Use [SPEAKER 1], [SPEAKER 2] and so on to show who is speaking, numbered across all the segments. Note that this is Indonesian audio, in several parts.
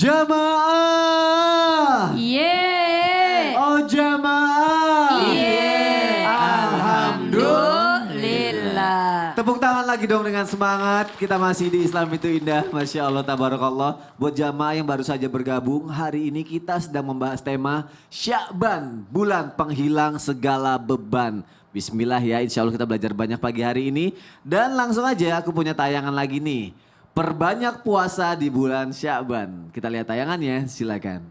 [SPEAKER 1] Jamaah.
[SPEAKER 2] Yeay.
[SPEAKER 1] Oh jamaah.
[SPEAKER 2] Yeay. Alhamdulillah.
[SPEAKER 1] Tepuk tangan lagi dong dengan semangat. Kita masih di Islam itu indah. Masya Allah, tabarakallah. Buat jamaah yang baru saja bergabung. Hari ini kita sedang membahas tema Sya'ban. Bulan penghilang segala beban. Bismillah ya, insya Allah kita belajar banyak pagi hari ini. Dan langsung aja aku punya tayangan lagi nih. Perbanyak puasa di bulan Sya'ban. Kita lihat tayangannya, silakan.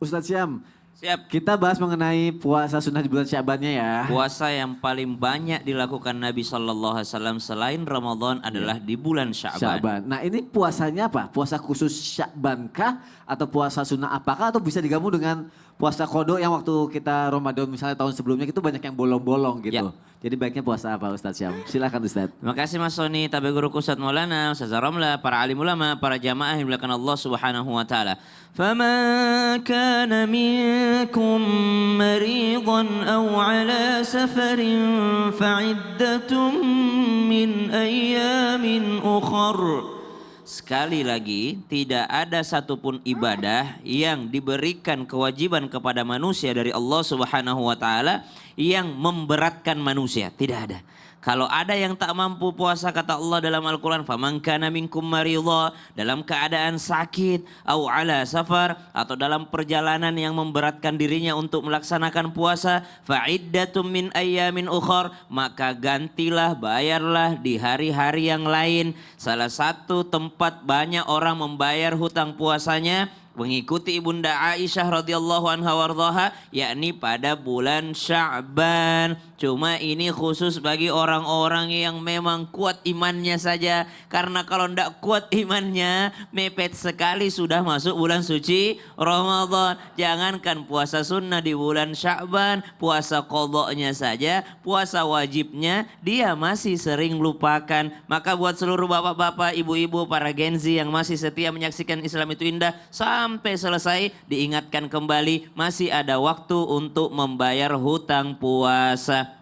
[SPEAKER 1] Ustadz Syam,
[SPEAKER 3] Siap.
[SPEAKER 1] kita bahas mengenai puasa sunnah di bulan Sya'bannya ya.
[SPEAKER 3] Puasa yang paling banyak dilakukan Nabi SAW selain Ramadan adalah di bulan Sya'ban.
[SPEAKER 1] Sya'ban. Nah ini puasanya apa? Puasa khusus Sya'ban kah? Atau puasa sunnah apakah? Atau bisa digabung dengan puasa qadha yang waktu kita Ramadan misalnya tahun sebelumnya itu banyak yang bolong-bolong gitu.
[SPEAKER 3] Ya.
[SPEAKER 1] Jadi baiknya puasa apa Ustadz Syam? Silakan Ustadz.
[SPEAKER 3] Terima kasih Mas Soni, tabi guruku Ustadz Maulana, Ustadz Ramla, para alim ulama, para jamaah yang dimuliakan Allah Subhanahu wa taala. Faman kana minkum maridan aw ala safarin fa'iddatun min ayyamin ukhra. Sekali lagi, tidak ada satupun ibadah yang diberikan kewajiban kepada manusia dari Allah Subhanahu wa taala yang memberatkan manusia, tidak ada. Kalau ada yang tak mampu puasa kata Allah dalam Al-Quran, faman kana minkum maridha, dalam keadaan sakit, au ala safar, atau dalam perjalanan yang memberatkan dirinya untuk melaksanakan puasa, fa'iddatum min ayyamin ukhar, maka gantilah, bayarlah di hari-hari yang lain. Salah satu tempat banyak orang membayar hutang puasanya mengikuti Ibunda Aisyah radhiyallahu anha wardaha, yakni pada bulan Sya'ban. Cuma ini khusus bagi orang-orang yang memang kuat imannya saja. Karena kalau tidak kuat imannya, mepet sekali sudah masuk bulan suci Ramadan. Jangankan puasa sunnah di bulan Sya'ban, puasa qadha'nya saja, puasa wajibnya dia masih sering lupakan. Maka buat seluruh bapak-bapak, ibu-ibu, para Gen Z yang masih setia menyaksikan Islam itu indah, sampai selesai diingatkan kembali masih ada waktu untuk membayar hutang puasa.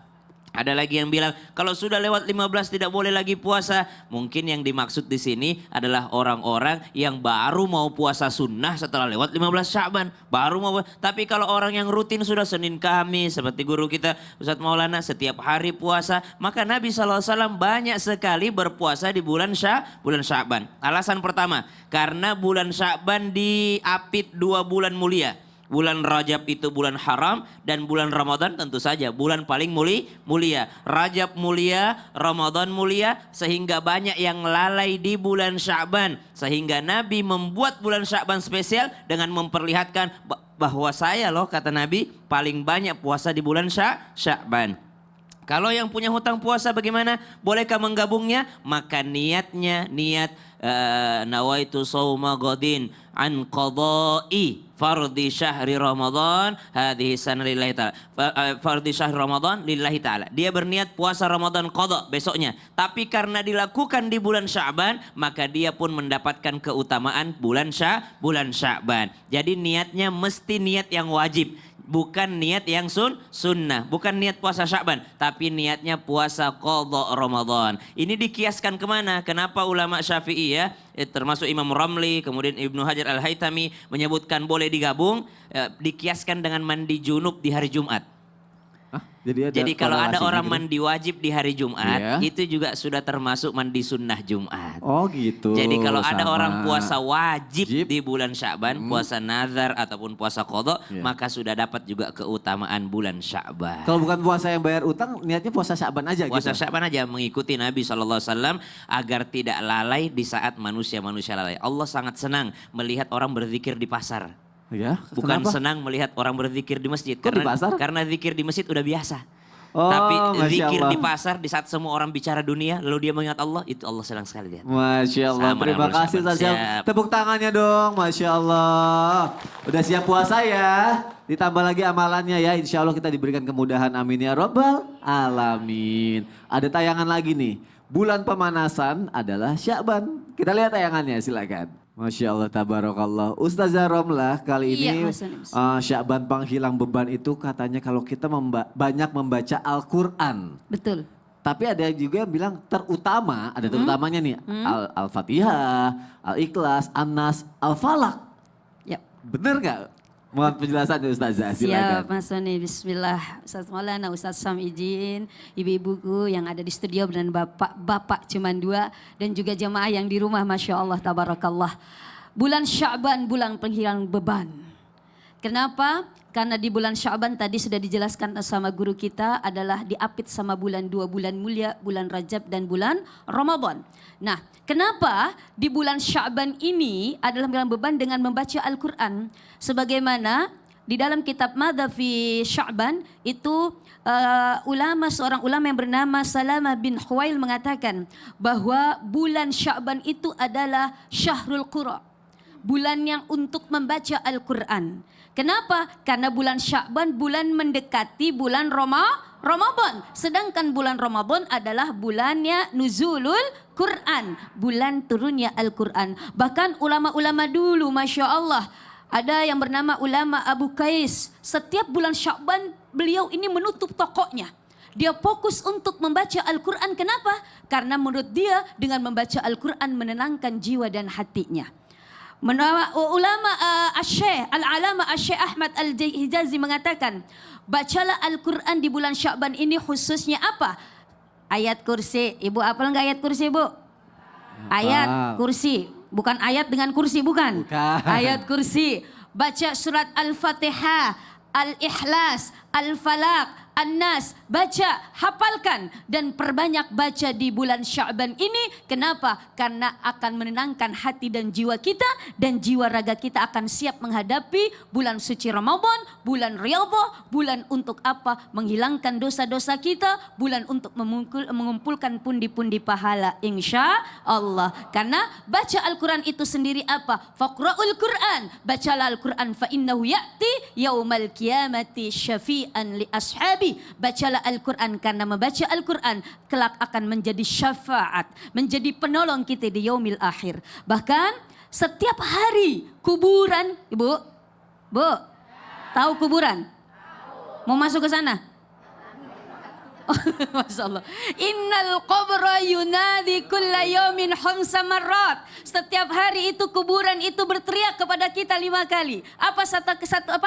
[SPEAKER 3] Ada lagi yang bilang kalau sudah lewat 15 tidak boleh lagi puasa. Mungkin yang dimaksud di sini adalah orang-orang yang baru mau puasa sunnah setelah lewat 15 Sya'ban. Baru mau. Tapi kalau orang yang rutin sudah Senin Kamis seperti guru kita Ustadz Maulana setiap hari puasa, maka Nabi SAW banyak sekali berpuasa di bulan Sya'ban. Alasan pertama, karena bulan Sya'ban diapit 2 bulan mulia. Bulan Rajab itu bulan haram dan bulan Ramadan tentu saja bulan paling mulia. Rajab mulia, Ramadan mulia, sehingga banyak yang lalai di bulan Sya'ban. Sehingga Nabi membuat bulan Sya'ban spesial dengan memperlihatkan bahwa saya loh kata Nabi paling banyak puasa di bulan Sya'ban. Kalau yang punya hutang puasa bagaimana? Bolehkah menggabungnya? Maka niatnya niat nawaitu shauma ghadin an qada'i fardhi syahri Ramadan hadhihi sana lillahi ta'ala. Fardhi syahri Ramadan lillahi ta'ala. Dia berniat puasa Ramadan qadha besoknya. Tapi karena dilakukan di bulan Sya'ban, maka dia pun mendapatkan keutamaan bulan Sya'ban. Jadi niatnya mesti niat yang wajib. Bukan niat yang sunnah, bukan niat puasa Sya'ban, tapi niatnya puasa qadha Ramadan. Ini dikiaskan kemana? Kenapa ulama Syafi'i ya, termasuk Imam Ramli, kemudian Ibnu Hajar Al-Haytami menyebutkan boleh digabung, dikiaskan dengan mandi junub di hari Jumat. Jadi kalau ada orang gitu, mandi wajib di hari Jumat, itu juga sudah termasuk mandi sunnah Jumat.
[SPEAKER 1] Oh gitu.
[SPEAKER 3] Jadi kalau ada orang puasa wajib di bulan Sya'ban, puasa nazar ataupun puasa qadha, maka sudah dapat juga keutamaan bulan Sya'ban.
[SPEAKER 1] Kalau bukan puasa yang bayar utang, niatnya puasa Sya'ban aja
[SPEAKER 3] puasa
[SPEAKER 1] gitu?
[SPEAKER 3] Sya'ban aja, mengikuti Nabi SAW agar tidak lalai di saat manusia-manusia lalai. Allah sangat senang melihat orang berzikir di pasar.
[SPEAKER 1] Ya,
[SPEAKER 3] bukan
[SPEAKER 1] kenapa?
[SPEAKER 3] senang melihat orang berzikir di masjid.
[SPEAKER 1] Kok di pasar?
[SPEAKER 3] Karena zikir di masjid udah biasa.
[SPEAKER 1] Oh,
[SPEAKER 3] tapi zikir
[SPEAKER 1] Allah.
[SPEAKER 3] di pasar di saat semua orang bicara dunia lalu dia mengingat Allah, itu Allah senang sekali lihat.
[SPEAKER 1] Masya Allah,
[SPEAKER 3] Sama
[SPEAKER 1] terima
[SPEAKER 3] dengan
[SPEAKER 1] kasih
[SPEAKER 3] bersama.
[SPEAKER 1] Ustaz Syam. Tepuk tangannya dong, Masya Allah. Udah siap puasa ya, ditambah lagi amalannya ya, insya Allah kita diberikan kemudahan, amin ya robbal alamin. Ada tayangan lagi nih, bulan pemanasan adalah Sya'ban. Kita lihat tayangannya, silakan. Masya Allah, tabarakallah. Ustazah Romlah kali
[SPEAKER 2] Iya,
[SPEAKER 1] ini
[SPEAKER 2] Mas Anis.
[SPEAKER 1] Sya'ban penghilang beban itu katanya kalau kita banyak membaca Al-Quran.
[SPEAKER 2] Betul.
[SPEAKER 1] Tapi ada juga yang bilang terutamanya nih Al-Fatihah, Al-Ikhlas, An-Nas, Al-Falaq. Bener nggak? Mohon penjelasannya Ustazah, silakan.
[SPEAKER 2] Siap Mas Soni, bismillah. Ustaz Maulana, Ustaz Sam izin, ibu-ibuku yang ada di studio dan bapak cuma 2 dan juga jamaah yang di rumah, Masya Allah, tabarakallah. Bulan Sya'ban, bulan penghilang beban. Kenapa? Karena di bulan Sya'ban tadi sudah dijelaskan sama guru kita adalah diapit sama 2 bulan mulia, bulan Rajab dan bulan Ramadan. Nah, kenapa di bulan Sya'ban ini adalah bulan beban dengan membaca Al-Quran? Sebagaimana di dalam kitab Madha fi Sya'ban itu seorang ulama yang bernama Salamah bin Khuwail mengatakan bahwa bulan Sya'ban itu adalah Syahrul Qura. Bulan yang untuk membaca Al-Quran. Kenapa? Karena bulan Sya'ban bulan mendekati bulan Ramadan. Sedangkan bulan Ramadan adalah bulannya nuzulul Quran. Bulan turunnya Al-Quran. Bahkan ulama-ulama dulu Masya Allah. Ada yang bernama ulama Abu Qais. Setiap bulan Sya'ban beliau ini menutup tokonya. Dia fokus untuk membaca Al-Quran. Kenapa? Karena menurut dia dengan membaca Al-Quran menenangkan jiwa dan hatinya. Ulama Al-Alama Syekh Ahmad Al-Hijazi mengatakan, bacalah Al-Quran di bulan Sya'ban ini khususnya apa? Ayat kursi. Ibu hafal enggak ayat kursi, Bu? Ayat kursi. Bukan ayat dengan kursi, bukan. Ayat kursi. Baca surat Al-Fatihah, Al-Ikhlas, Al-Falaq, An-Nas, baca, hafalkan dan perbanyak baca di bulan Sya'ban ini. Kenapa? Karena akan menenangkan hati dan jiwa kita dan jiwa raga kita akan siap menghadapi bulan suci Ramadan, bulan Riyadhah, bulan untuk apa? Menghilangkan dosa-dosa kita, bulan untuk mengumpulkan pundi-pundi pahala insya Allah. Karena baca Al-Quran itu sendiri apa? Faqra'ul Quran, bacalah Al-Quran fa innahu ya'ti yaumal qiyamati syafi'an li ashabi. Bacalah Al-Quran karena membaca Al-Quran kelak akan menjadi syafaat, menjadi penolong kita di yaumil akhir. Bahkan setiap hari kuburan, Ibu, tahu kuburan? Mau masuk ke sana? Masya Allah. Innal qabra yunadi kulla yawmin khamsa marrat. Setiap hari itu kuburan itu berteriak kepada kita 5 kali.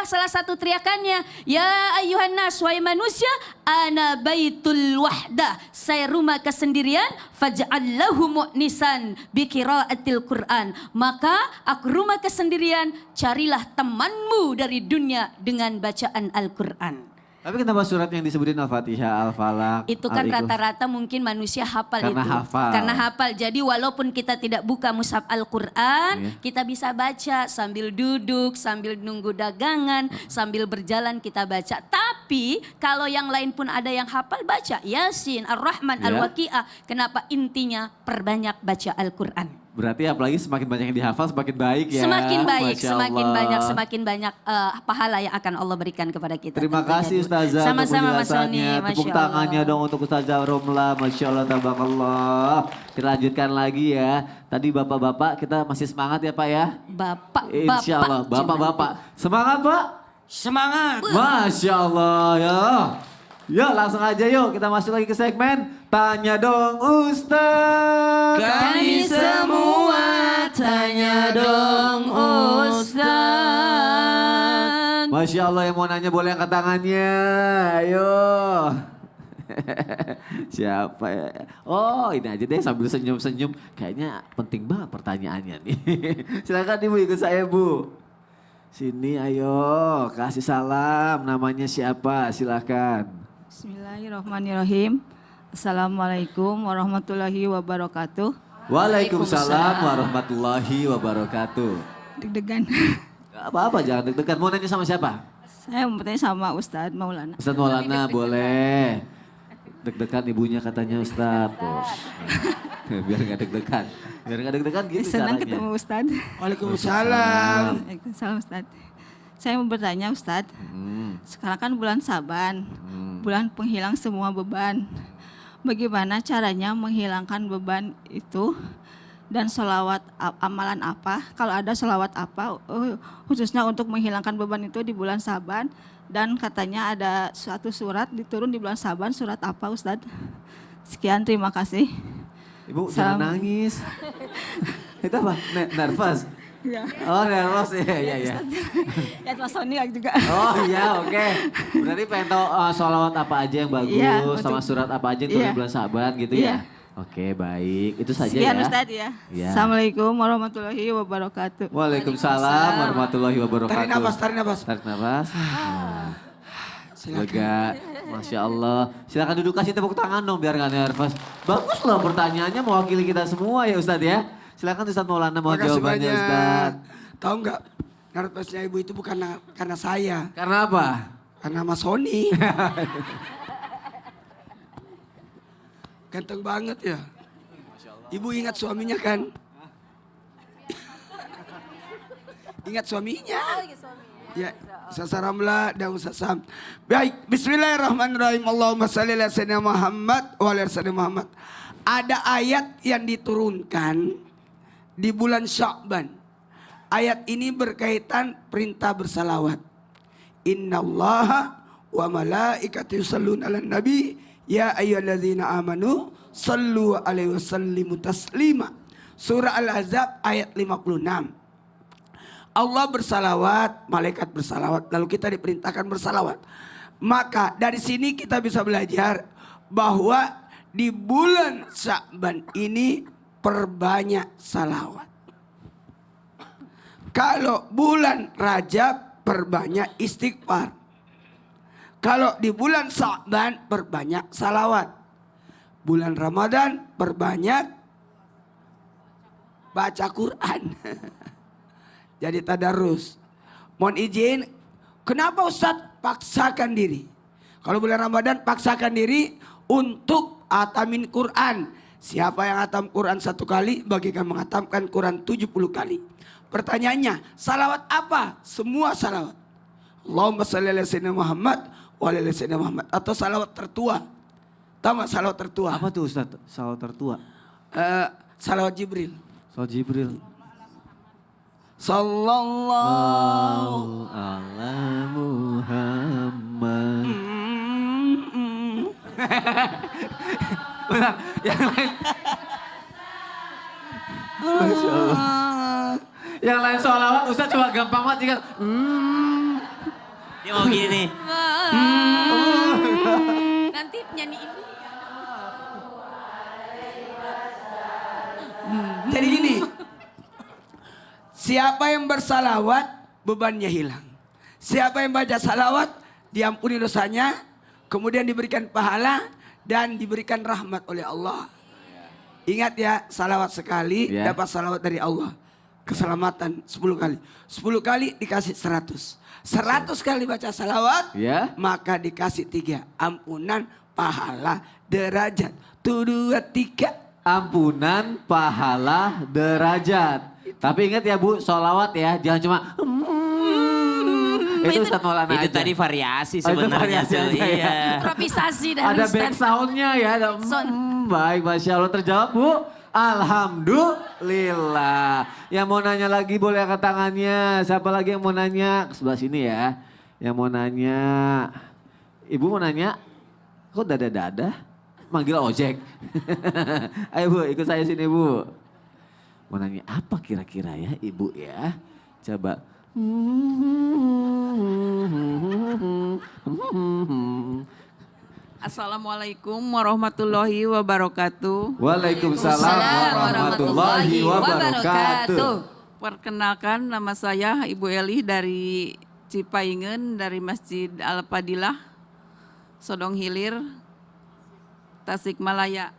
[SPEAKER 2] Salah satu teriakannya? Ya ayyuhan nas, wahai manusia, ana baitul wahdah. Saya rumah kesendirian, faj'al lahu mu'nisan bi qiraatil Qur'an. Maka aku rumah kesendirian, carilah temanmu dari dunia dengan bacaan Al-Qur'an.
[SPEAKER 1] Tapi kenapa surat yang disebutin Al-Fatihah, Al-Falaq?
[SPEAKER 2] Itu kan rata-rata mungkin manusia hafal
[SPEAKER 1] karena
[SPEAKER 2] itu.
[SPEAKER 1] Hafal.
[SPEAKER 2] Karena hafal. Jadi walaupun kita tidak buka mushaf Al-Quran, kita bisa baca sambil duduk, sambil nunggu dagangan, sambil berjalan kita baca. Tapi kalau yang lain pun ada yang hafal, baca Yasin, Ar-Rahman, Al-Waqi'ah. Kenapa? Intinya perbanyak baca Al-Quran.
[SPEAKER 1] Berarti apalagi semakin banyak yang dihafal semakin baik ya.
[SPEAKER 2] Semakin baik,
[SPEAKER 1] Masya Allah.
[SPEAKER 2] semakin banyak pahala yang akan Allah berikan kepada kita.
[SPEAKER 1] Terima kasih Ustazah untuk
[SPEAKER 2] Sama-sama Mas Soni,
[SPEAKER 1] penjelasannya. Tepuk
[SPEAKER 2] Masya
[SPEAKER 1] tangannya
[SPEAKER 2] Allah.
[SPEAKER 1] dong untuk Ustazah Romla. Masya Allah, tabarakallah. Kita lanjutkan lagi ya. Tadi bapak-bapak kita masih semangat ya Pak ya. Insya Allah, bapak-bapak. Semangat Pak?
[SPEAKER 3] Semangat.
[SPEAKER 1] Masya Allah ya. Yuk langsung aja yuk kita masuk lagi ke segmen Tanya Dong Ustaz.
[SPEAKER 3] Kami semua tanya dong Ustaz.
[SPEAKER 1] Masya Allah, yang mau nanya boleh angkat tangannya. Ayo. Siapa ya? Oh ini aja deh sambil senyum-senyum. Kayaknya penting banget pertanyaannya nih. Silakan Ibu ikut saya Bu. Sini ayo kasih salam. Namanya siapa? Silakan.
[SPEAKER 4] Bismillahirrahmanirrahim. Assalamualaikum warahmatullahi wabarakatuh.
[SPEAKER 1] Waalaikumsalam warahmatullahi wabarakatuh.
[SPEAKER 4] Deg-degan.
[SPEAKER 1] Gak apa-apa, jangan deg-degan. Mau nanya sama siapa?
[SPEAKER 4] Saya mau bertanya sama Ustadz Maulana.
[SPEAKER 1] Ustadz Maulana boleh. Deg-degan ibunya katanya Ustadz. Tuh. Biar gak deg-degan. Biar gak deg-degan gitu
[SPEAKER 4] Senang
[SPEAKER 1] caranya.
[SPEAKER 4] ketemu Ustadz.
[SPEAKER 5] Waalaikumsalam.
[SPEAKER 4] Waalaikumsalam Ustadz. Saya mau bertanya Ustadz. Sekarang kan bulan Saban. Bulan penghilang semua beban. Bagaimana caranya menghilangkan beban itu? Dan sholawat amalan apa? Kalau ada sholawat apa khususnya untuk menghilangkan beban itu di bulan Saban? Dan katanya ada suatu surat diturun di bulan Saban, surat apa Ustadz? Sekian, terima kasih.
[SPEAKER 1] Ibu jangan nangis. Itu apa? Nervous?
[SPEAKER 4] Ya.
[SPEAKER 1] Oh nervous ya.
[SPEAKER 4] Ya Mas Sony juga.
[SPEAKER 1] Oh iya oke. Berarti pengen tahu sholawat apa aja yang bagus,
[SPEAKER 4] Iya,
[SPEAKER 1] sama
[SPEAKER 4] betul.
[SPEAKER 1] surat apa aja yang turun
[SPEAKER 4] Iya.
[SPEAKER 1] bulan Syaban gitu
[SPEAKER 4] Iya.
[SPEAKER 1] ya. Oke baik, itu saja
[SPEAKER 4] Sekian
[SPEAKER 1] ya.
[SPEAKER 4] Ustadz ya.
[SPEAKER 1] Iya.
[SPEAKER 4] Assalamualaikum warahmatullahi wabarakatuh.
[SPEAKER 1] Waalaikumsalam warahmatullahi wabarakatuh.
[SPEAKER 5] Tarik nafas, tarik nafas.
[SPEAKER 1] Tarik nafas.
[SPEAKER 4] Ah.
[SPEAKER 1] Lega, Masya Allah. Silakan duduk, kasih tepuk tangan dong biar gak nervous. Bagus loh pertanyaannya mewakili kita semua ya Ustadz ya. Silakan Ustadz Maulana mohon
[SPEAKER 5] Makasih
[SPEAKER 1] jawabannya
[SPEAKER 5] banyak.
[SPEAKER 1] Ustadz.
[SPEAKER 5] Tahu nggak? Nervousnya ibu itu bukan karena saya,
[SPEAKER 1] Karena apa?
[SPEAKER 5] karena Mas Sony. Ganteng banget ya. Ibu ingat suaminya kan? Ingat suaminya? Ya, Ustaz Ramla dan Ustaz Sam. Baik, bismillahirrahmanirrahim. Allahumma shalli ala sayyidina Muhammad wa ala sayyidina Muhammad. Ada ayat yang diturunkan di bulan Sya'ban. Ayat ini berkaitan perintah bersalawat. Innallaha wa malaikatahu yusholluna 'alan nabi ya ayyuhalladzina amanu shallu alaihi wasallimu taslima. Surah Al-Ahzab ayat 56. Allah bersalawat, malaikat bersalawat, lalu kita diperintahkan bersalawat. Maka dari sini kita bisa belajar bahwa di bulan Sya'ban ini perbanyak salawat. Kalau bulan Rajab perbanyak istighfar. Kalau di bulan Sya'ban perbanyak salawat. Bulan Ramadan perbanyak baca Quran. Jadi tadarus. Mohon izin, kenapa Ustadz paksakan diri? Kalau bulan Ramadan paksakan diri untuk atamin Quran. Siapa yang atam Quran 1 kali, bagikan mengatamkan Quran 70 kali. Pertanyaannya, salawat apa? Semua salawat. Allahumma shalli ala sayyidina Muhammad wa ala sayyidina Muhammad. Atau salawat tertua. Tahu gak salawat tertua?
[SPEAKER 1] Apa tuh Ustadz? Salawat tertua.
[SPEAKER 5] Salawat Jibril.
[SPEAKER 1] Salawat Jibril.
[SPEAKER 5] Sallallahu
[SPEAKER 1] ala Muhammad. Bentar, yang lain. Masya Allah. Yang lain sholawat Ustadz cuma gampang banget tinggal.
[SPEAKER 3] Dia mau gini nih.
[SPEAKER 2] Nanti nyanyiin.
[SPEAKER 5] Jadi gini, siapa yang bersalawat bebannya hilang. Siapa yang baca salawat diampuni dosanya, kemudian diberikan pahala dan diberikan rahmat oleh Allah. Ingat ya, salawat sekali dapat salawat dari Allah. Keselamatan 10 kali. 10 kali dikasih 100. 100 kali baca salawat, maka dikasih 3. Ampunan, pahala, derajat. 1, 2, 3.
[SPEAKER 1] Ampunan, pahala, derajat. Tapi ingat ya Bu, sholawat ya, jangan cuma itu Ustadz Maulana
[SPEAKER 3] Itu
[SPEAKER 1] aja.
[SPEAKER 3] tadi variasi
[SPEAKER 1] Oh, itu
[SPEAKER 3] sebenarnya
[SPEAKER 1] variasi
[SPEAKER 3] tuh.
[SPEAKER 1] aja ya.
[SPEAKER 3] Iya.
[SPEAKER 2] Improvisasi dari
[SPEAKER 1] Ada
[SPEAKER 2] Ustadz.
[SPEAKER 1] back soundnya ya. Ada, baik, Masya Allah terjawab Bu. Alhamdulillah. Yang mau nanya lagi boleh angkat tangannya. Siapa lagi yang mau nanya? Ke sebelah sini ya. Yang mau nanya. Ibu mau nanya. Kok dada-dada? Manggil ojek. Ayo Bu, ikut saya sini Bu. Mau nanya apa kira-kira ya Ibu ya? Coba.
[SPEAKER 6] Assalamualaikum warahmatullahi wabarakatuh.
[SPEAKER 1] Waalaikumsalam warahmatullahi wabarakatuh.
[SPEAKER 6] Perkenalkan, nama saya Ibu Eli dari Cipaingen, dari Masjid Al-Fadilah, Sodong Hilir, Tasikmalaya.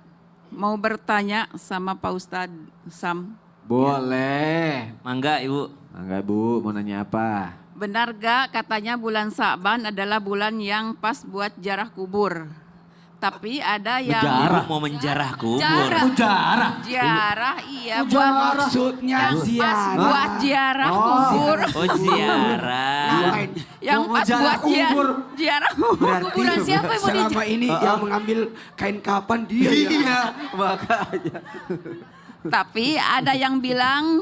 [SPEAKER 6] Mau bertanya sama Pak Ustadz Sam.
[SPEAKER 1] Boleh.
[SPEAKER 3] Mangga Ibu.
[SPEAKER 1] Mangga Bu, mau nanya apa?
[SPEAKER 6] Benar gak katanya bulan Sa'ban adalah bulan yang pas buat jarah kubur? Tapi ada yang...
[SPEAKER 3] Ibu mau menjarah kubur.
[SPEAKER 6] Jarah, iya.
[SPEAKER 5] Maksudnya
[SPEAKER 6] Pas
[SPEAKER 5] ziarah.
[SPEAKER 6] buat jarah kubur.
[SPEAKER 3] Oh ziarah.
[SPEAKER 6] Yang
[SPEAKER 1] Mau
[SPEAKER 6] pas
[SPEAKER 1] jarah
[SPEAKER 6] buat
[SPEAKER 1] kubur.
[SPEAKER 6] jarah kubur.
[SPEAKER 2] Kuburan siapa yang mau
[SPEAKER 5] Selama ini yang mengambil kain kapan dia ya.
[SPEAKER 1] Iya, makanya.
[SPEAKER 6] Tapi ada yang bilang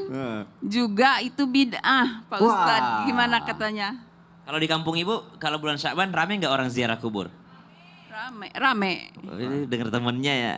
[SPEAKER 6] juga itu bid'ah, Pak Ustadz. Gimana katanya?
[SPEAKER 3] Kalau di kampung Ibu, kalau bulan Sya'ban rame nggak orang ziarah kubur?
[SPEAKER 6] Rame.
[SPEAKER 3] Oh, ini denger temennya ya.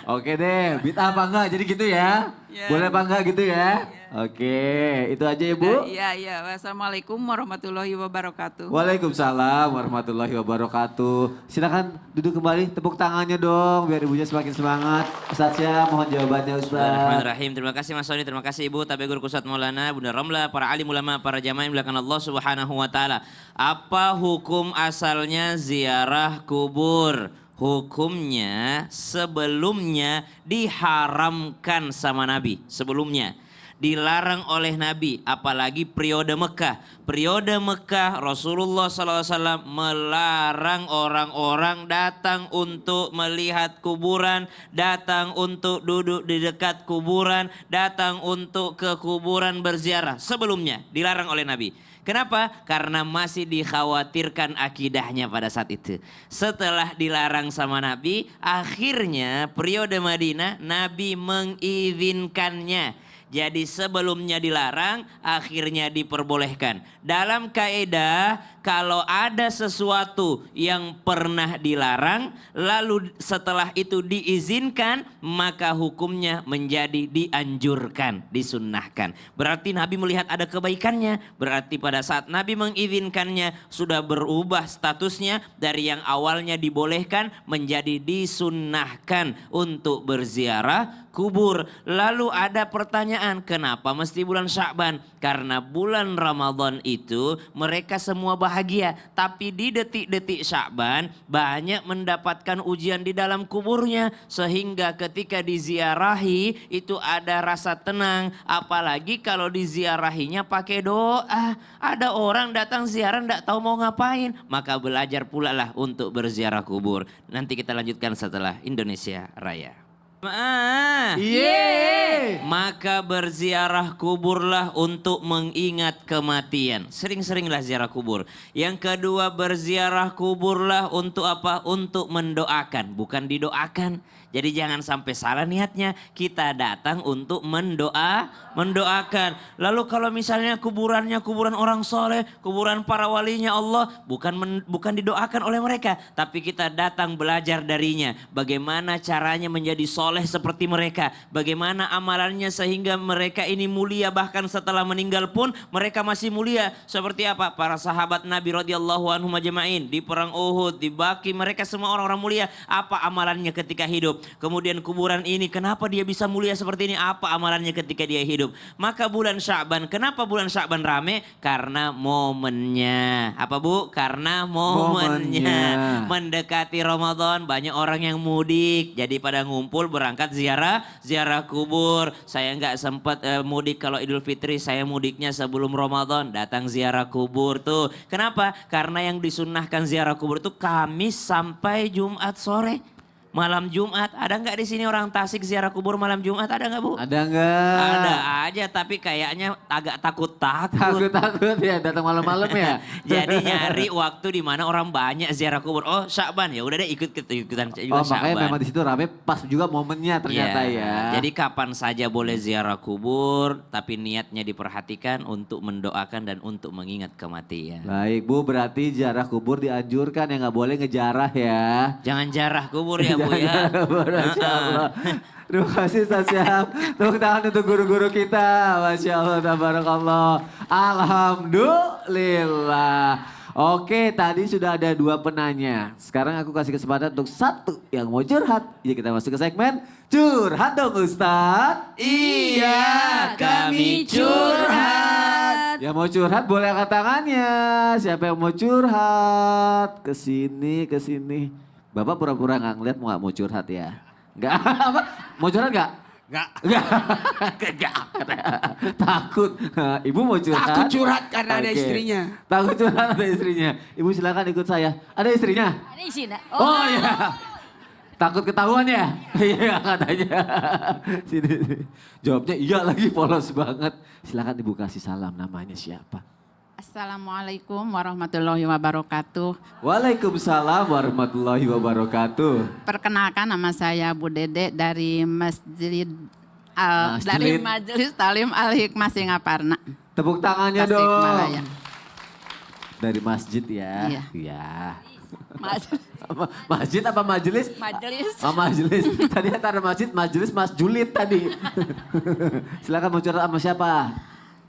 [SPEAKER 1] Oke deh, bid'ah apa enggak? Jadi gitu ya.
[SPEAKER 6] Ya.
[SPEAKER 1] Boleh apa enggak gitu ya? Oke, itu aja Ibu.
[SPEAKER 6] Iya. Wassalamualaikum warahmatullahi wabarakatuh.
[SPEAKER 1] Waalaikumsalam warahmatullahi wabarakatuh. Silakan duduk kembali, tepuk tangannya dong biar ibunya semakin semangat. Ustaz Syah, mohon jawabannya Ustaz.
[SPEAKER 3] Bismillahirrahmanirrahim. Terima kasih Mas Soni, terima kasih Ibu, Tabe Guru Kusat Maulana, Bunda Romla, para alim ulama, para jamaah yang dimuliakan Allah Subhanahu wa taala. Apa hukum asalnya ziarah kubur? Hukumnya sebelumnya diharamkan sama Nabi. Sebelumnya dilarang oleh Nabi, apalagi periode Mekah. Periode Mekah Rasulullah SAW melarang orang-orang datang untuk melihat kuburan, datang untuk duduk di dekat kuburan, datang untuk ke kuburan berziarah. Sebelumnya dilarang oleh Nabi. Kenapa? Karena masih dikhawatirkan akidahnya pada saat itu. Setelah dilarang sama Nabi, akhirnya periode Madinah Nabi mengizinkannya. Jadi sebelumnya dilarang, akhirnya diperbolehkan. Dalam kaidah, kalau ada sesuatu yang pernah dilarang, lalu setelah itu diizinkan, maka hukumnya menjadi dianjurkan, disunnahkan. Berarti Nabi melihat ada kebaikannya. Berarti pada saat Nabi mengizinkannya, sudah berubah statusnya dari yang awalnya dibolehkan menjadi disunnahkan untuk berziarah kubur. Lalu ada pertanyaan, kenapa mesti bulan Sya'ban? Karena bulan Ramadan itu mereka semua bahagia, tapi di detik-detik Sya'ban banyak mendapatkan ujian di dalam kuburnya, sehingga ketika diziarahi itu ada rasa tenang. Apalagi kalau diziarahinya pakai doa. Ada orang datang ziarah tidak tahu mau ngapain, maka belajar pula lah untuk berziarah kubur. Nanti kita lanjutkan setelah Indonesia Raya. Maka berziarah kuburlah untuk mengingat kematian. Sering-seringlah ziarah kubur. Yang kedua, berziarah kuburlah untuk apa? Untuk mendoakan, bukan didoakan. Jadi jangan sampai salah niatnya. Kita datang untuk mendoakan. Lalu kalau misalnya kuburannya kuburan orang soleh, kuburan para walinya Allah, bukan didoakan oleh mereka, tapi kita datang belajar darinya. Bagaimana caranya menjadi soleh seperti mereka, bagaimana amalannya sehingga mereka ini mulia, bahkan setelah meninggal pun mereka masih mulia. Seperti apa? Para sahabat Nabi radhiyallahu anhum ajma'in di perang Uhud, di Baqi, mereka semua orang-orang mulia. Apa amalannya ketika hidup? Kemudian kuburan ini kenapa dia bisa mulia seperti ini? Apa amalannya ketika dia hidup? Maka bulan Sya'ban, kenapa bulan Sya'ban rame? Karena momennya. Apa Bu? Karena momennya. Mendekati Ramadan, banyak orang yang mudik. Jadi pada ngumpul berangkat ziarah kubur. Saya nggak sempat mudik kalau Idul Fitri, saya mudiknya sebelum Ramadan, datang ziarah kubur tuh. Kenapa? Karena yang disunnahkan ziarah kubur itu Kamis sampai Jumat sore. Malam Jumat, ada nggak di sini orang Tasik ziarah kubur malam Jumat? Ada nggak Bu?
[SPEAKER 1] Ada nggak?
[SPEAKER 3] Ada aja, tapi kayaknya agak takut-takut.
[SPEAKER 1] Takut ya datang malam-malam ya.
[SPEAKER 3] Jadi nyari waktu di mana orang banyak ziarah kubur. Oh Sya'ban ya, udah deh ikutan juga
[SPEAKER 1] Oh
[SPEAKER 3] Sya'ban.
[SPEAKER 1] makanya memang di situ rame pas juga momennya ternyata ya.
[SPEAKER 3] Jadi kapan saja boleh ziarah kubur, tapi niatnya diperhatikan untuk mendoakan dan untuk mengingat kematian.
[SPEAKER 1] Baik Bu, berarti ziarah kubur dianjurkan ya, nggak boleh ngejarah ya.
[SPEAKER 3] Jangan jarah kubur ya Bu ya.
[SPEAKER 1] Masya Allah. Terima kasih Ustaz Syahab. Tepuk tangan untuk guru-guru kita. Masya Allah, tabarakallah. Alhamdulillah. Oke, tadi sudah ada 2 penanya. Sekarang aku kasih kesempatan untuk 1 yang mau curhat. Jadi kita masuk ke segmen Curhat dong Ustaz.
[SPEAKER 5] Iya, kami curhat.
[SPEAKER 1] Yang mau curhat boleh angkat tangannya. Siapa yang mau curhat? Kesini, kesini. Bapak pura-pura nggak ngeliat mau curhat ya? Nggak apa? Mau curhat nggak?
[SPEAKER 5] Nggak.
[SPEAKER 1] Nggak. Takut. Ibu mau curhat?
[SPEAKER 5] Takut curhat karena ada
[SPEAKER 1] Oke.
[SPEAKER 5] istrinya.
[SPEAKER 1] Takut curhat ada istrinya. Ibu silakan ikut saya. Ada istrinya?
[SPEAKER 2] Ada isi nak?
[SPEAKER 1] Oh iya. Takut ketahuan ya? Iya katanya. Sini. Jawabnya iya lagi, polos banget. Silakan Ibu kasih salam, namanya siapa?
[SPEAKER 7] Assalamualaikum warahmatullahi wabarakatuh.
[SPEAKER 1] Waalaikumsalam warahmatullahi wabarakatuh.
[SPEAKER 7] Perkenalkan, nama saya Bu Dede dari
[SPEAKER 1] Masjid.
[SPEAKER 7] dari Majelis Talim Al Hikmah Singaparna.
[SPEAKER 1] Tepuk tangannya dong.
[SPEAKER 7] Tasikmalaya.
[SPEAKER 1] Dari masjid ya.
[SPEAKER 7] Iya.
[SPEAKER 1] Iya. Masjid apa majelis?
[SPEAKER 7] Majelis.
[SPEAKER 1] Oh majelis. Tadi antara masjid, majelis, Mas Julid tadi. Silakan mau curhat sama siapa?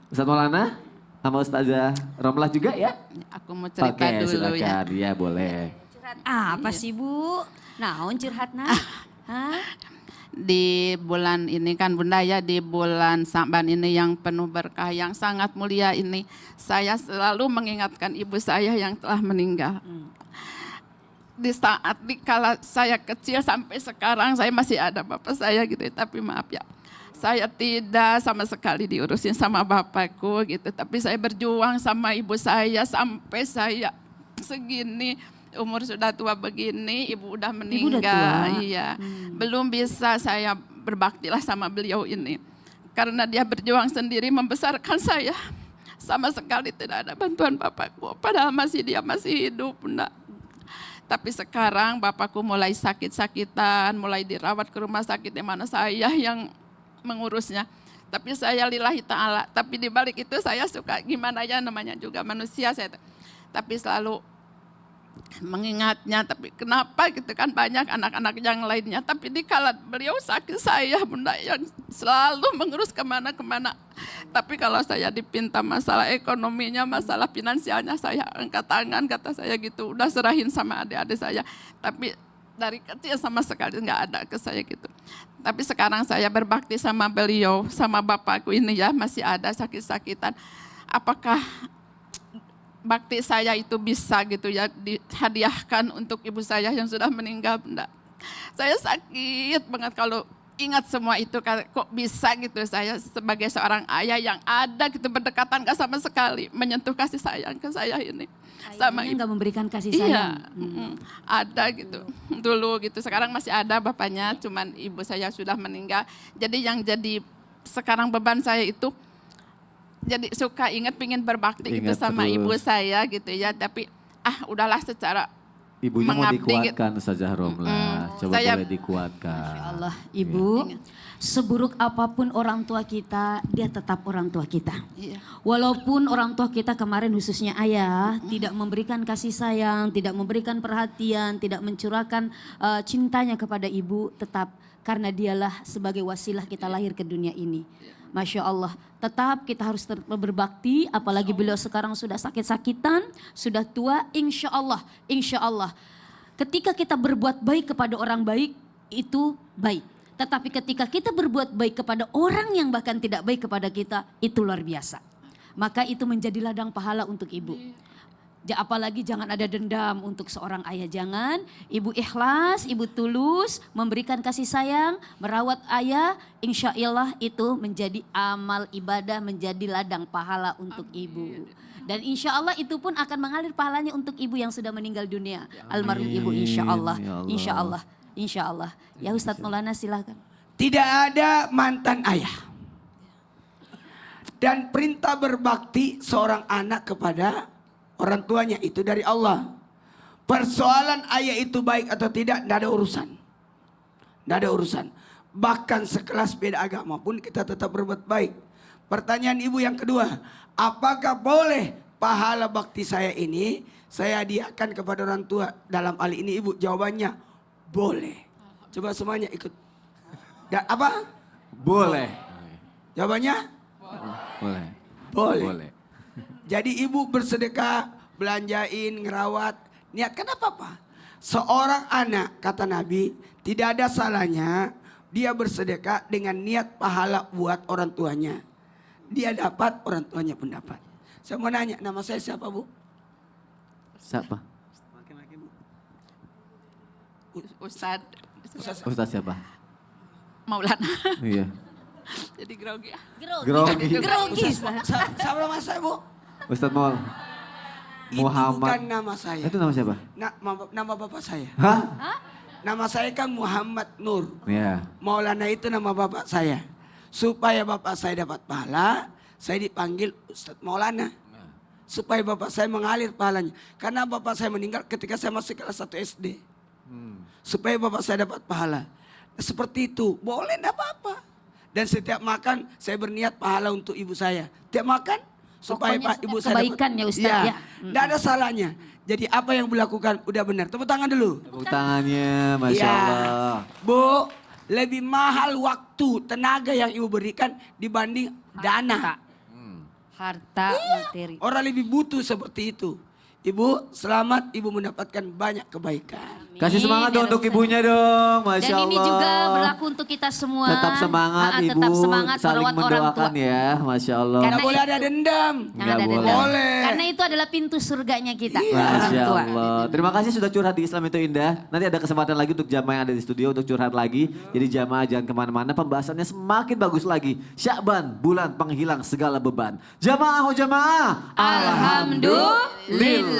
[SPEAKER 1] Ustaz Maulana? Sama Ustazah Romlah juga ya?
[SPEAKER 7] Aku mau cerita
[SPEAKER 1] Oke,
[SPEAKER 7] dulu ya.
[SPEAKER 1] silakan. Iya boleh.
[SPEAKER 2] Apa sih Bu? Naon curhatna? Hah?
[SPEAKER 7] Di bulan ini kan Bunda ya, di bulan Sa'ban ini yang penuh berkah, yang sangat mulia ini, saya selalu mengingatkan ibu saya yang telah meninggal. Di saat dikala saya kecil sampai sekarang saya masih ada bapak saya gitu, tapi maaf ya, saya tidak sama sekali diurusin sama bapakku gitu, tapi saya berjuang sama ibu saya sampai saya segini. Umur sudah tua begini, ibu udah meninggal.
[SPEAKER 2] Ibu udah tua.
[SPEAKER 7] Iya, belum bisa saya berbaktilah sama beliau ini. Karena dia berjuang sendiri membesarkan saya. Sama sekali tidak ada bantuan bapakku, padahal dia masih hidup, Bunda. Tapi sekarang bapakku mulai sakit-sakitan, mulai dirawat ke rumah sakit, di mana saya yang mengurusnya. Tapi saya lillahi ta'ala, tapi di balik itu saya suka gimana ya, namanya juga manusia saya. Tapi selalu mengingatnya, tapi kenapa gitu kan, banyak anak-anak yang lainnya, tapi dikala beliau sakit saya Bunda yang selalu mengurus kemana-kemana. Tapi kalau saya dipinta masalah ekonominya, masalah finansialnya, saya angkat tangan, kata saya gitu, udah serahin sama adik-adik saya. Tapi dari kecil sama sekali nggak ada ke saya gitu. Tapi sekarang saya berbakti sama beliau, sama bapakku ini ya, masih ada sakit-sakitan. Apakah bakti saya itu bisa gitu ya dihadiahkan untuk ibu saya yang sudah meninggal, Bunda. Saya sakit banget kalau ingat semua itu, kok bisa gitu saya sebagai seorang ayah yang ada gitu berdekatan gak sama sekali menyentuh kasih sayang ke saya ini. Sama
[SPEAKER 2] Ayahnya nggak memberikan kasih
[SPEAKER 7] Iya,
[SPEAKER 2] sayang.
[SPEAKER 7] ada gitu dulu gitu. Sekarang masih ada bapaknya, cuman ibu saya sudah meninggal. Jadi yang jadi sekarang beban saya itu, jadi suka ingat pingin berbakti gitu
[SPEAKER 1] Ingat
[SPEAKER 7] sama
[SPEAKER 1] terus.
[SPEAKER 7] ibu saya gitu ya, tapi udahlah secara
[SPEAKER 1] Ibunya mau
[SPEAKER 7] mengabdi
[SPEAKER 1] dikuatkan Ustazah Romlah. Coba
[SPEAKER 7] Saya-
[SPEAKER 1] boleh dikuatkan.
[SPEAKER 2] Allah, Ibu, seburuk apapun orang tua kita, dia tetap orang tua kita.
[SPEAKER 7] Iya.
[SPEAKER 2] Walaupun orang tua kita kemarin khususnya ayah tidak memberikan kasih sayang, tidak memberikan perhatian, tidak mencurahkan cintanya kepada ibu, tetap karena dialah sebagai wasilah kita lahir ke dunia ini. Masya Allah, tetap kita harus berbakti, apalagi beliau sekarang sudah sakit-sakitan, sudah tua, insya Allah. Ketika kita berbuat baik kepada orang baik, itu baik. Tetapi ketika kita berbuat baik kepada orang yang bahkan tidak baik kepada kita, itu luar biasa. Maka itu menjadi ladang pahala untuk ibu. Apalagi jangan ada dendam untuk seorang ayah, jangan. Ibu ikhlas, ibu tulus, memberikan kasih sayang, merawat ayah, insya Allah itu menjadi amal ibadah, menjadi ladang pahala untuk ibu. Dan insya Allah itu pun akan mengalir pahalanya untuk ibu yang sudah meninggal dunia. Almarhum ibu insya Allah,
[SPEAKER 1] Ya Allah.
[SPEAKER 2] insya Allah, insya Allah. Ya Ustadz Maulana silakan.
[SPEAKER 5] Tidak ada mantan ayah. Dan perintah berbakti seorang anak kepada orang tuanya itu dari Allah. Persoalan ayah itu baik atau tidak, tidak ada urusan. Tidak ada urusan. Bahkan sekelas beda agama pun kita tetap berbuat baik. Pertanyaan ibu yang kedua, apakah boleh pahala bakti saya ini saya hadiahkan kepada orang tua? Dalam hal ini ibu jawabannya boleh. Coba semuanya ikut. Dan apa?
[SPEAKER 1] Boleh.
[SPEAKER 5] Jawabannya
[SPEAKER 1] Boleh.
[SPEAKER 5] boleh. Jadi ibu bersedekah, belanjain, ngerawat, niatkan apa-apa. Seorang anak, kata Nabi, tidak ada salahnya dia bersedekah dengan niat pahala buat orang tuanya. Dia dapat, orang tuanya pun dapat. Saya mau nanya, nama saya siapa Bu?
[SPEAKER 1] Siapa?
[SPEAKER 7] Ustadz
[SPEAKER 1] Ustaz siapa?
[SPEAKER 7] Maulana.
[SPEAKER 1] Iya.
[SPEAKER 7] Jadi grogi ya.
[SPEAKER 1] Grogi.
[SPEAKER 2] Grogi.
[SPEAKER 5] Siapa nama saya Bu?
[SPEAKER 1] Ustaz Maul.
[SPEAKER 5] Itu bukan
[SPEAKER 1] Muhammad.
[SPEAKER 5] nama saya.
[SPEAKER 1] Itu nama siapa?
[SPEAKER 5] Nama bapak saya.
[SPEAKER 1] Hah?
[SPEAKER 5] Nama saya kan Muhammad Nur.
[SPEAKER 1] Iya.
[SPEAKER 5] Maulana itu nama bapak saya. Supaya bapak saya dapat pahala, saya dipanggil Ustadz Maulana. Supaya bapak saya mengalir pahalanya. Karena bapak saya meninggal ketika saya masih kelas 1 SD. Supaya bapak saya dapat pahala. Seperti itu, boleh enggak apa-apa. Dan setiap makan saya berniat pahala untuk ibu saya. Tiap makan, supaya
[SPEAKER 2] Pokoknya
[SPEAKER 5] Pak Ibu saya
[SPEAKER 2] kebaikan ya, Ustaz, ya.
[SPEAKER 5] Tidak ada salahnya. Jadi apa yang Bu lakukan udah benar. Tepuk tangan dulu.
[SPEAKER 1] Tepuk tangannya, Masya
[SPEAKER 5] Ya.
[SPEAKER 1] Allah.
[SPEAKER 5] Bu, lebih mahal waktu, tenaga yang Ibu berikan dibanding dana.
[SPEAKER 2] Harta, materi.
[SPEAKER 5] Orang lebih butuh seperti itu. Ibu, selamat Ibu mendapatkan banyak kebaikan.
[SPEAKER 1] Kasih semangat dong
[SPEAKER 2] Ya
[SPEAKER 1] untuk
[SPEAKER 2] Ustaz.
[SPEAKER 1] ibunya dong, Masya
[SPEAKER 2] Dan
[SPEAKER 1] Allah.
[SPEAKER 2] ini juga berlaku untuk kita semua.
[SPEAKER 1] Tetap semangat Ibu,
[SPEAKER 2] Tetap semangat
[SPEAKER 1] saling
[SPEAKER 2] merawat orang tua.
[SPEAKER 1] mendoakan ya, Masya Allah.
[SPEAKER 2] Karena
[SPEAKER 5] Nggak boleh ada dendam.
[SPEAKER 2] Jangan
[SPEAKER 1] Nggak
[SPEAKER 2] ada
[SPEAKER 1] boleh.
[SPEAKER 2] dendam.
[SPEAKER 5] Boleh.
[SPEAKER 2] Karena itu adalah pintu surganya kita, orang
[SPEAKER 1] Masya
[SPEAKER 2] tua.
[SPEAKER 1] Allah. Terima kasih sudah curhat di Islam itu Indah. Nanti ada kesempatan lagi untuk jamaah yang ada di studio untuk curhat lagi. Jadi jamaah jangan kemana-mana, pembahasannya semakin bagus lagi. Syakban, bulan penghilang segala beban. Jamaah, oh jamaah.
[SPEAKER 2] Alhamdulillah.